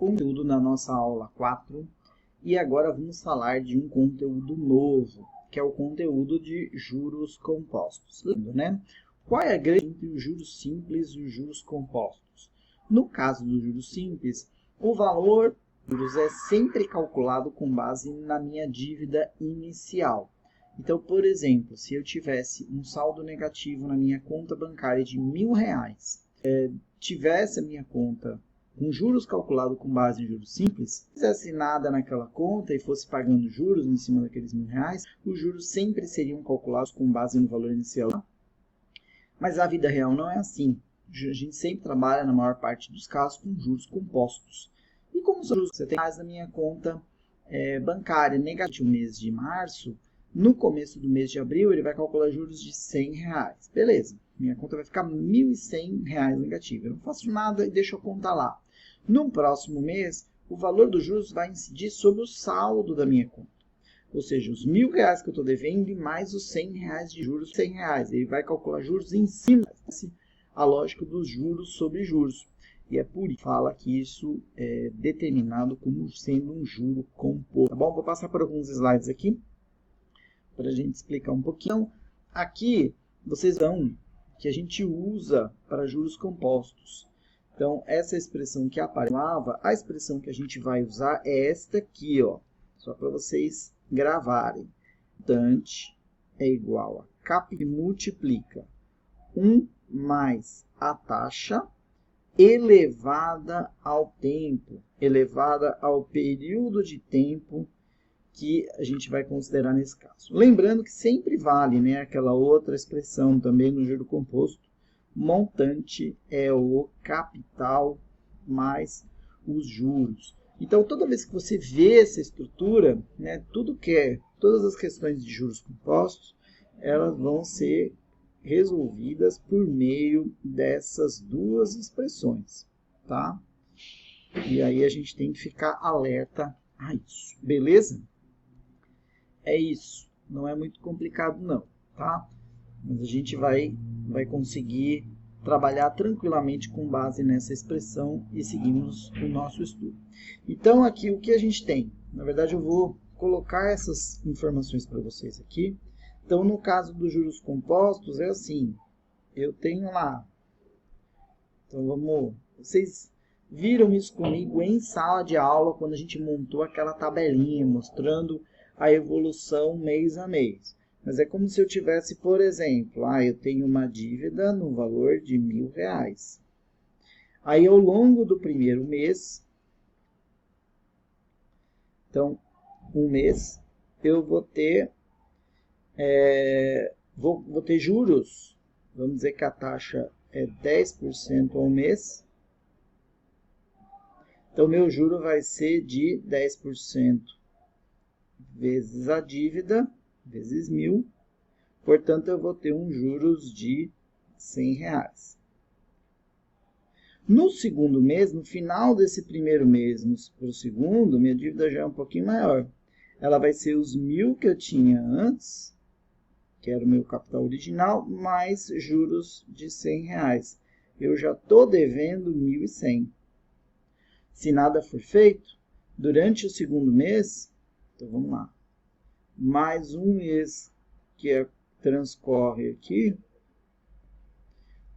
conteúdo na nossa aula 4 e agora vamos falar de um conteúdo novo, que é o conteúdo de juros compostos. Lembra, né? Qual é a grande diferença entre os juros simples e os juros compostos? No caso dos juros simples, o valor dos juros é sempre calculado com base na minha dívida inicial. Então, por exemplo, se eu tivesse um saldo negativo na minha conta bancária de R$1.000, tivesse a minha conta com juros calculado com base em juros simples, se fizesse nada naquela conta e fosse pagando juros em cima daqueles R$1.000, os juros sempre seriam calculados com base no valor inicial. Mas a vida real não é assim. A gente sempre trabalha, na maior parte dos casos, com juros compostos. E como são juros que você tem mais na minha conta bancária negativo no mês de março, no começo do mês de abril ele vai calcular juros de R$100. Beleza, minha conta vai ficar R$1.100 negativa. Eu não faço nada e deixo a conta lá. No próximo mês, o valor dos juros vai incidir sobre o saldo da minha conta. Ou seja, os R$1.000 que eu estou devendo e mais os R$100 de juros, R$100. Ele vai calcular juros em cima a lógica dos juros sobre juros. E é por isso que fala que isso é determinado como sendo um juro composto. Tá bom? Vou passar por alguns slides aqui para a gente explicar um pouquinho. Então, aqui vocês vão que a gente usa para juros compostos. Então, essa expressão que apareceu, a expressão que a gente vai usar é esta aqui, ó, só para vocês gravarem. Montante é igual a cap que multiplica 1 mais a taxa elevada ao tempo, elevada ao período de tempo que a gente vai considerar nesse caso. Lembrando que sempre vale, né, aquela outra expressão também no juro composto, montante é o capital mais os juros. Então, toda vez que você vê essa estrutura, né, todas as questões de juros compostos, elas vão ser resolvidas por meio dessas duas expressões, tá? E aí a gente tem que ficar alerta a isso, beleza? É isso, não é muito complicado não, tá? Mas a gente vai conseguir trabalhar tranquilamente com base nessa expressão e seguimos o nosso estudo. Então aqui o que a gente tem? Na verdade eu vou colocar essas informações para vocês aqui. Então no caso dos juros compostos é assim, eu tenho lá, então vocês viram isso comigo em sala de aula quando a gente montou aquela tabelinha mostrando a evolução mês a mês. Mas é como se eu tivesse, por exemplo, eu tenho uma dívida no valor de R$1.000. Aí, ao longo do primeiro mês, então, um mês, eu vou ter, vou ter juros. Vamos dizer que a taxa é 10% ao mês. Então, meu juro vai ser de 10% vezes a dívida, vezes 1.000. Portanto, eu vou ter um juros de R$100. No segundo mês, no final desse primeiro mês, para o segundo, minha dívida já é um pouquinho maior. Ela vai ser os 1.000 que eu tinha antes, que era o meu capital original, mais juros de R$100. Eu já estou devendo 1.100. Se nada for feito, durante o segundo mês, então vamos lá, mais um mês que transcorre aqui,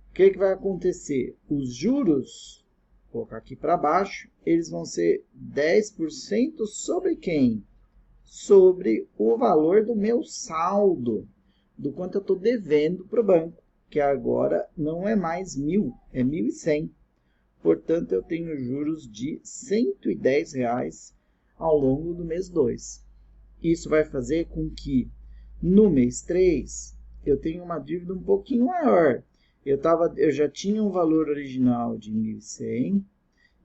o que vai acontecer? Os juros, vou colocar aqui para baixo, eles vão ser 10% sobre quem? Sobre o valor do meu saldo, do quanto eu estou devendo para o banco, que agora não é mais 1.000, é 1.100. Portanto, eu tenho juros de R$110 ao longo do mês 2. Isso vai fazer com que no mês 3 eu tenha uma dívida um pouquinho maior. Eu já tinha um valor original de 1.100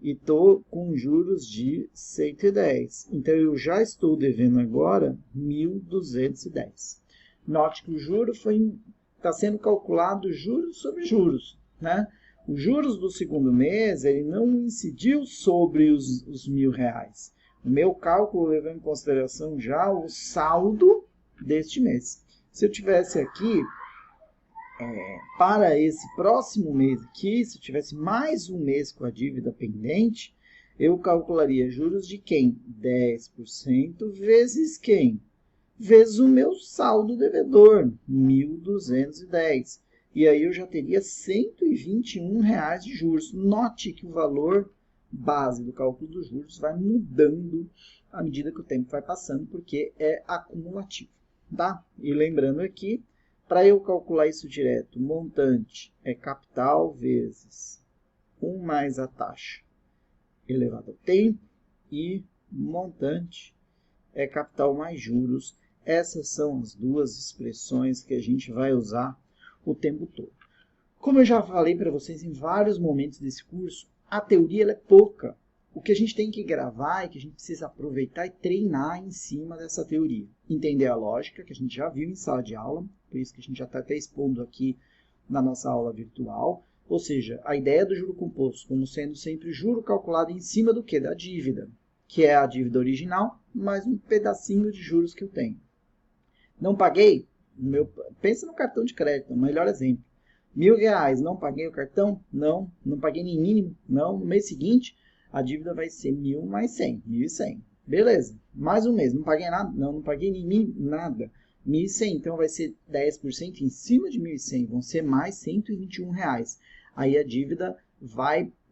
e estou com juros de 110. Então, eu já estou devendo agora 1.210. Note que o juro está sendo calculado juros sobre juros, né? Os juros do segundo mês ele não incidiu sobre os R$1.000. O meu cálculo levou em consideração já o saldo deste mês. Se eu tivesse aqui, para esse próximo mês aqui, se eu tivesse mais um mês com a dívida pendente, Eu calcularia juros de quem? 10% vezes quem? Vezes o meu saldo devedor, 1.210. E aí eu já teria R$ 121 de juros. Note que o valor base do cálculo dos juros vai mudando à medida que o tempo vai passando, porque é acumulativo. Tá? E lembrando aqui, para eu calcular isso direto, o montante é capital vezes 1 mais a taxa elevado ao tempo, e montante é capital mais juros. Essas são as duas expressões que a gente vai usar o tempo todo. Como eu já falei para vocês em vários momentos desse curso, a teoria ela é pouca. O que a gente tem que gravar e que a gente precisa aproveitar e treinar em cima dessa teoria. Entender a lógica, que a gente já viu em sala de aula, por isso que a gente já está até expondo aqui na nossa aula virtual. Ou seja, a ideia do juro composto como sendo sempre juro calculado em cima do quê? Da dívida, que é a dívida original, mais um pedacinho de juros que eu tenho. Não paguei? Pensa no cartão de crédito, o melhor exemplo. R$ 1.000, não paguei o cartão? Não. Não paguei nem mínimo? Não. No mês seguinte, a dívida vai ser 1.000 mais 100, 1.100. Beleza. Mais um mês, não paguei nada? Não, não paguei nem mínimo, nada. 1.100, então vai ser 10% em cima de 1.100, vão ser mais R$ 121. Aí a dívida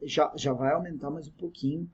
já vai aumentar mais um pouquinho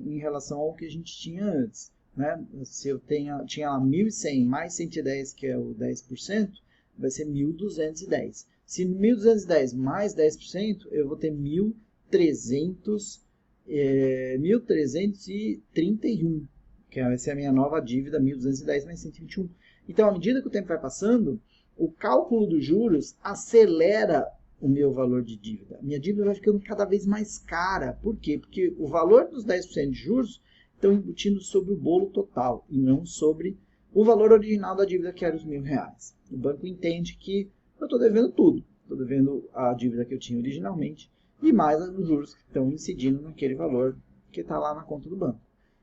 em relação ao que a gente tinha antes. Né? Se eu tinha lá 1.100 mais 110, que é o 10%, vai ser 1.210. Se 1.210 mais 10%, eu vou ter 1.331, que vai ser a minha nova dívida, 1.210 mais 121. Então, à medida que o tempo vai passando, o cálculo dos juros acelera o meu valor de dívida. Minha dívida vai ficando cada vez mais cara. Por quê? Porque o valor dos 10% de juros estão embutindo sobre o bolo total e não sobre o valor original da dívida, que era os R$ 1.000. O banco entende que eu estou devendo tudo. Estou devendo a dívida que eu tinha originalmente e mais os juros que estão incidindo naquele valor que está lá na conta do banco.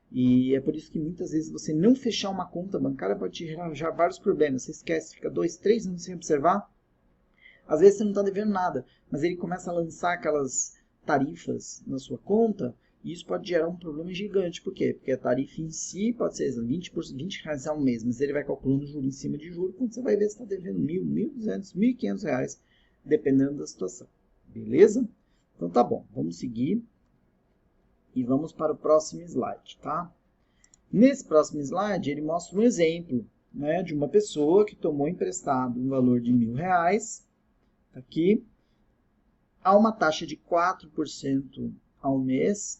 E é por isso que muitas vezes você não fechar uma conta bancária pode te gerar vários problemas. Você esquece, fica 2, 3 anos sem observar. Às vezes você não está devendo nada, mas ele começa a lançar aquelas tarifas na sua conta e isso pode gerar um problema gigante. Por quê? Porque a tarifa em si pode ser R$ 20 ao mês, mas ele vai calculando juros em cima de juros, quando você vai ver se está devendo R$ 1.000, R$ 1.200, R$ 1.500, dependendo da situação. Beleza? Então tá bom, vamos seguir e vamos para o próximo slide, tá? Nesse próximo slide ele mostra um exemplo, né, de uma pessoa que tomou emprestado um valor de R$ 1.000, aqui, a uma taxa de 4% ao mês,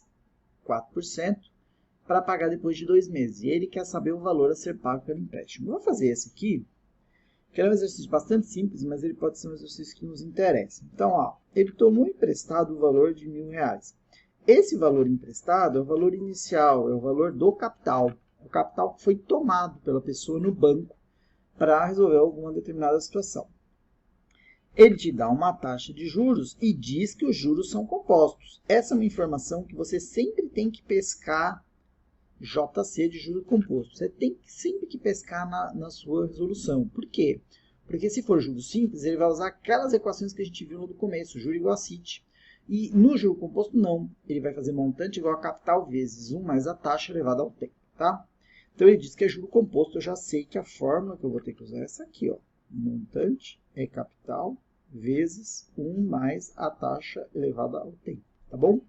4%, para pagar depois de 2 meses. E ele quer saber o valor a ser pago pelo empréstimo. Vou fazer esse aqui, que é um exercício bastante simples, mas ele pode ser um exercício que nos interessa. Então, ó, ele tomou emprestado o valor de R$ 1.000. Esse valor emprestado é o valor inicial, é o valor do capital. O capital que foi tomado pela pessoa no banco para resolver alguma determinada situação. Ele te dá uma taxa de juros e diz que os juros são compostos. Essa é uma informação que você sempre tem que pescar JC de juros compostos. Você tem sempre que pescar na sua resolução. Por quê? Porque se for juros simples, ele vai usar aquelas equações que a gente viu no começo, juro igual a CIT. E no juro composto, não. Ele vai fazer montante igual a capital vezes 1 mais a taxa elevada ao tempo. Tá? Então, ele diz que é juro composto. Eu já sei que a fórmula que eu vou ter que usar é essa aqui. Ó. Montante é capital vezes 1 mais a taxa elevada ao tempo, tá bom?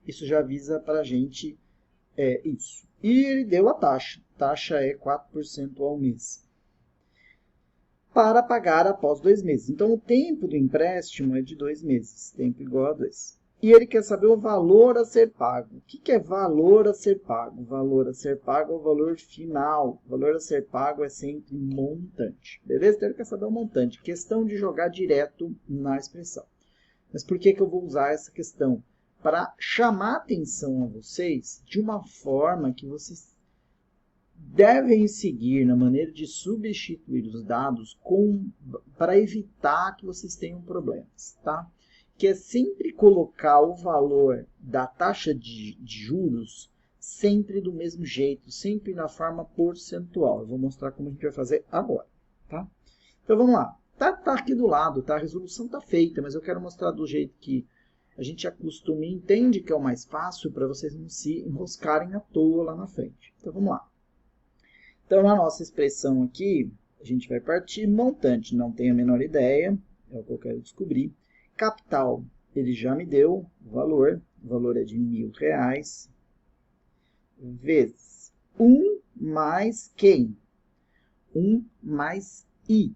Isso já avisa para a gente isso. E ele deu a taxa. Taxa é 4% ao mês. Para pagar após 2 meses. Então, o tempo do empréstimo é de 2 meses. Tempo igual a 2. E ele quer saber o valor a ser pago. O que é valor a ser pago? O valor a ser pago é o valor final. O valor a ser pago é sempre montante. Beleza? Então ele quer saber o montante. Questão de jogar direto na expressão. Mas por que eu vou usar essa questão? Para chamar a atenção a vocês de uma forma que vocês devem seguir na maneira de substituir os dados para evitar que vocês tenham problemas, tá? Que é sempre colocar o valor da taxa de juros sempre do mesmo jeito, sempre na forma percentual. Eu vou mostrar como a gente vai fazer agora, tá? Então vamos lá. Tá aqui do lado, tá? A resolução tá feita, mas eu quero mostrar do jeito que a gente acostuma e entende que é o mais fácil para vocês não se enroscarem à toa lá na frente. Então, vamos lá. Então, na nossa expressão aqui, a gente vai partir montante, não tenho a menor ideia, é o que eu quero descobrir. Capital, ele já me deu o valor é de R$1.000, vezes 1 mais quem? 1 mais I.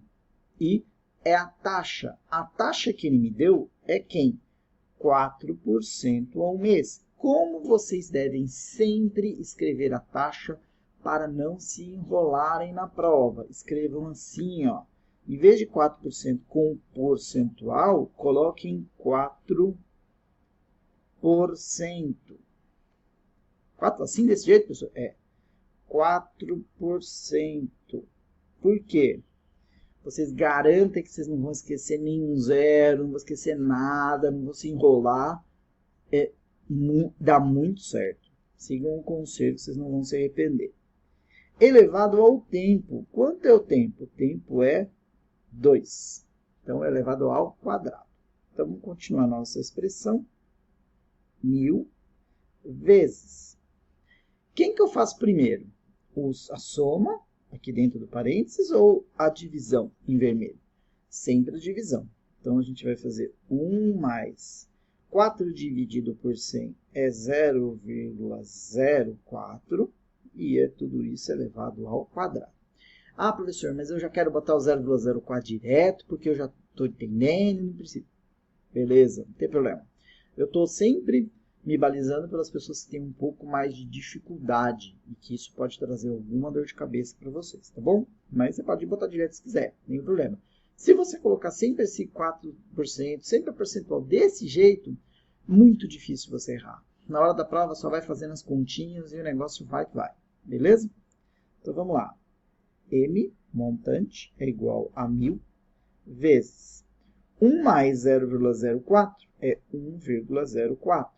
I é a taxa. A taxa que ele me deu é quem? 4% ao mês. Como vocês devem sempre escrever a taxa para não se enrolarem na prova? Escrevam assim, ó. Em vez de 4% com percentual, coloquem 4%. Assim, desse jeito, pessoal? É. 4%. Por quê? Vocês garantem que vocês não vão esquecer nenhum zero, não vão esquecer nada, não vão se enrolar. Dá muito certo. Sigam o conselho, vocês não vão se arrepender. Elevado ao tempo. Quanto é o tempo? O tempo é 2. Então, é elevado ao quadrado. Então, vamos continuar a nossa expressão. 1.000 vezes. Quem que eu faço primeiro? A soma, aqui dentro do parênteses, ou a divisão em vermelho? Sempre a divisão. Então, a gente vai fazer 1 mais 4 dividido por 100 é 0,04 e tudo isso elevado ao quadrado. Ah, professor, mas eu já quero botar o 0,04 direto porque eu já estou entendendo, não precisa. Beleza, não tem problema. Eu estou sempre me balizando pelas pessoas que têm um pouco mais de dificuldade e que isso pode trazer alguma dor de cabeça para vocês, tá bom? Mas você pode botar direto se quiser, nenhum problema. Se você colocar sempre esse 4%, sempre a percentual desse jeito, muito difícil você errar. Na hora da prova só vai fazendo as continhas e o negócio vai que vai, beleza? Então vamos lá. M, montante, é igual a 1.000 vezes 1 mais 0,04 é 1,04.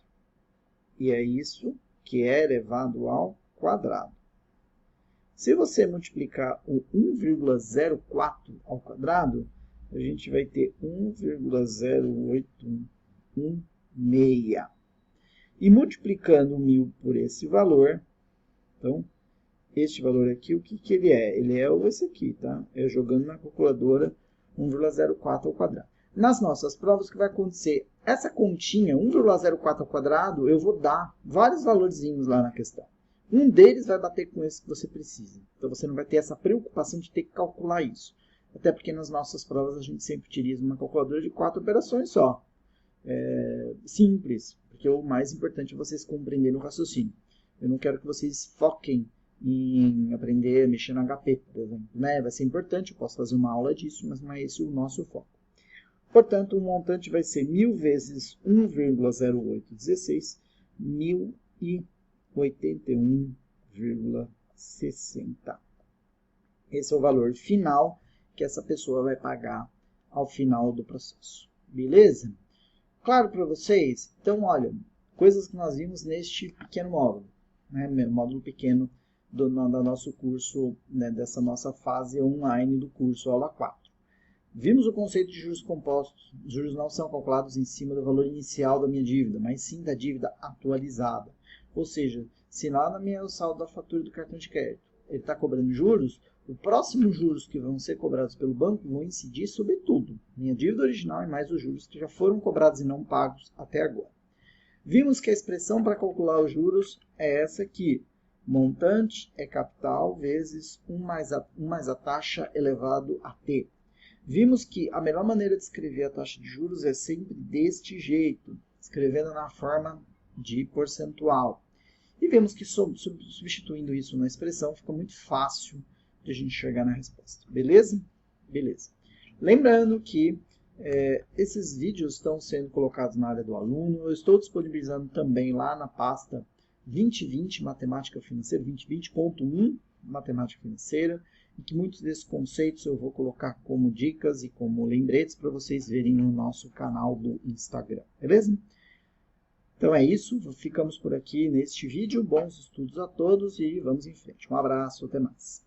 E é isso que é elevado ao quadrado. Se você multiplicar o 1,04 ao quadrado, a gente vai ter 1,0816. E multiplicando 1.000 por esse valor, então, este valor aqui, o que ele é? Ele é esse aqui, tá? É jogando na calculadora 1,04 ao quadrado. Nas nossas provas, o que vai acontecer? Essa continha, 1,04 ao quadrado, eu vou dar vários valorzinhos lá na questão. Um deles vai bater com esse que você precisa. Então, você não vai ter essa preocupação de ter que calcular isso. Até porque nas nossas provas a gente sempre utiliza uma calculadora de 4 operações só. Simples, porque o mais importante é vocês compreenderem o raciocínio. Eu não quero que vocês foquem em aprender a mexer no HP, por exemplo. Vai ser importante, eu posso fazer uma aula disso, mas não é esse o nosso foco. Portanto, o montante vai ser 1.000 vezes 1,0816, 1.081,60. Esse é o valor final que essa pessoa vai pagar ao final do processo. Beleza? Claro para vocês? Então, olha, coisas que nós vimos neste pequeno módulo, módulo pequeno do nosso curso, dessa nossa fase online do curso aula 4. Vimos o conceito de juros compostos. Os juros não são calculados em cima do valor inicial da minha dívida, mas sim da dívida atualizada. Ou seja, se lá no meu saldo da fatura do cartão de crédito ele está cobrando juros, os próximos juros que vão ser cobrados pelo banco vão incidir sobre tudo. Minha dívida original e mais os juros que já foram cobrados e não pagos até agora. Vimos que a expressão para calcular os juros é essa aqui. Montante é capital vezes 1 mais a taxa elevado a t. Vimos que a melhor maneira de escrever a taxa de juros é sempre deste jeito, escrevendo na forma de percentual. E vemos que substituindo isso na expressão fica muito fácil de a gente chegar na resposta. Beleza? Beleza. Lembrando que esses vídeos estão sendo colocados na área do aluno. Eu estou disponibilizando também lá na pasta 2020 Matemática Financeira, 2020.1 Matemática Financeira, e que muitos desses conceitos eu vou colocar como dicas e como lembretes para vocês verem no nosso canal do Instagram, beleza? Então é isso, ficamos por aqui neste vídeo, bons estudos a todos e vamos em frente. Um abraço, até mais.